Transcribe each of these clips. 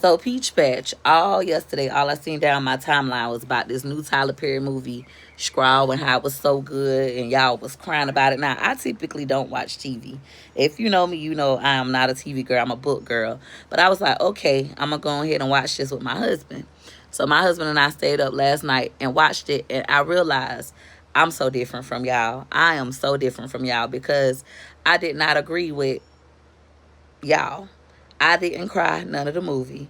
So Peach Patch, all yesterday, all I seen down my timeline was about this new Tyler Perry movie, Scrawl, and how it was so good, and y'all was crying about it. Now, I typically don't watch TV. If you know me, you know I am not a TV girl. I'm a book girl. But I was like, okay, I'm going to go ahead and watch this with my husband. So my husband and I stayed up last night and watched it, and I realized I'm so different from y'all. I am so different from y'all because I did not agree with y'all. I didn't cry none of the movie.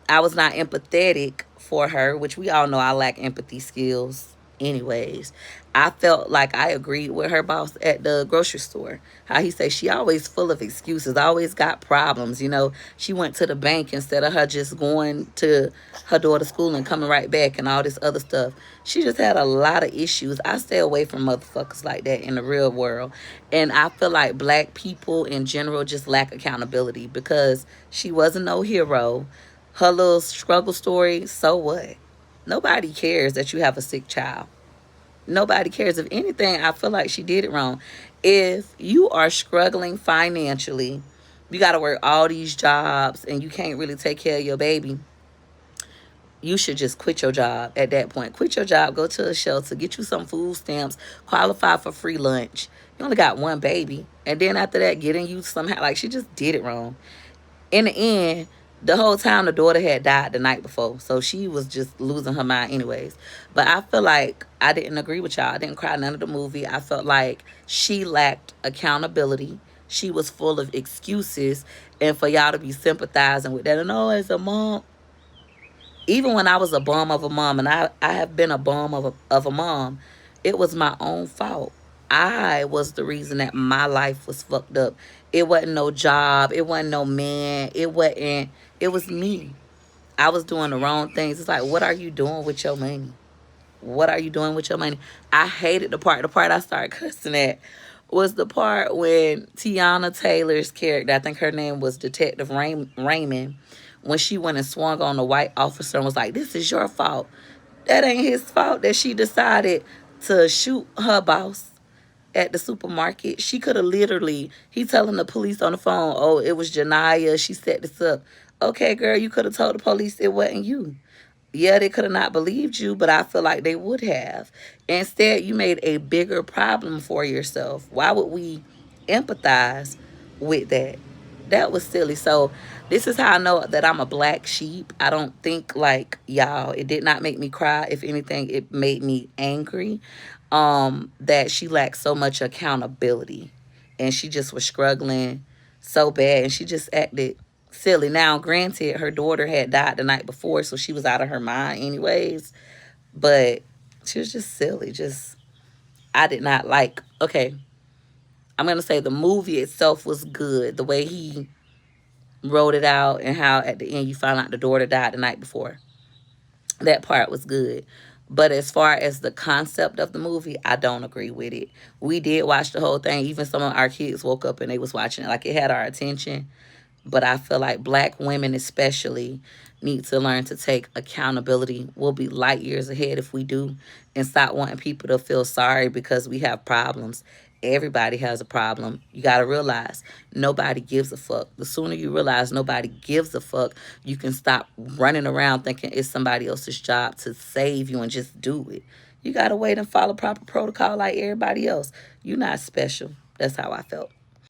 I was not empathetic for her, which we all know I lack empathy skills anyways. I felt like I agreed with her boss at the grocery store. How he said she always full of excuses, always got problems. You know, she went to the bank instead of her just going to her daughter's school and coming right back and all this other stuff. She just had a lot of issues. I stay away from motherfuckers like that in the real world. And I feel like black people in general just lack accountability because she wasn't no hero. Her little struggle story, so what? Nobody cares that you have a sick child. Nobody cares. If anything, I feel like she did it wrong. If you are struggling financially, you got to work all these jobs and you can't really take care of your baby, you should just quit your job at that point. Quit your job, go to a shelter, get you some food stamps, qualify for free lunch. You only got one baby. And then after that, getting you somehow, like she just did it wrong. In the end, the whole time the daughter had died the night before. So she was just losing her mind anyways. But I feel like I didn't agree with y'all. I didn't cry none of the movie. I felt like she lacked accountability. She was full of excuses. And for y'all to be sympathizing with that. And oh, as a mom, even when I was a bum of a mom, and I have been a bum of a mom, it was my own fault. I was the reason that my life was fucked up. It wasn't no job. It wasn't no man. It was me. I was doing the wrong things. It's like, what are you doing with your money? What are you doing with your money? I hated the part. The part I started cussing at was the part when Tiana Taylor's character, I think her name was Detective Raymond, when she went and swung on the white officer and was like, this is your fault. That ain't his fault that she decided to shoot her boss at the supermarket. She could have literally, he telling the police on the phone, oh, it was Janiyah, she set this up. Okay, girl, you could have told the police it wasn't you. Yeah, they could have not believed you, but I feel like they would have. Instead, you made a bigger problem for yourself. Why would we empathize with that? That was silly. So this is how I know that I'm a black sheep. I don't think like y'all. It did not make me cry. If anything, it made me angry. That she lacked so much accountability. And she just was struggling so bad. And she just acted silly. Now, granted, her daughter had died the night before, so she was out of her mind anyways. But she was just silly. Just, I did not like, okay, I'm going to say the movie itself was good. The way he wrote it out and how at the end you found out the daughter died the night before. That part was good. But as far as the concept of the movie, I don't agree with it. We did watch the whole thing. Even some of our kids woke up and they was watching it. Like, it had our attention. But I feel like black women especially need to learn to take accountability. We'll be light years ahead if we do, and stop wanting people to feel sorry because we have problems. Everybody has a problem. You got to realize nobody gives a fuck. The sooner you realize nobody gives a fuck, you can stop running around thinking it's somebody else's job to save you and just do it. You got to wait and follow proper protocol like everybody else. You're not special. That's how I felt.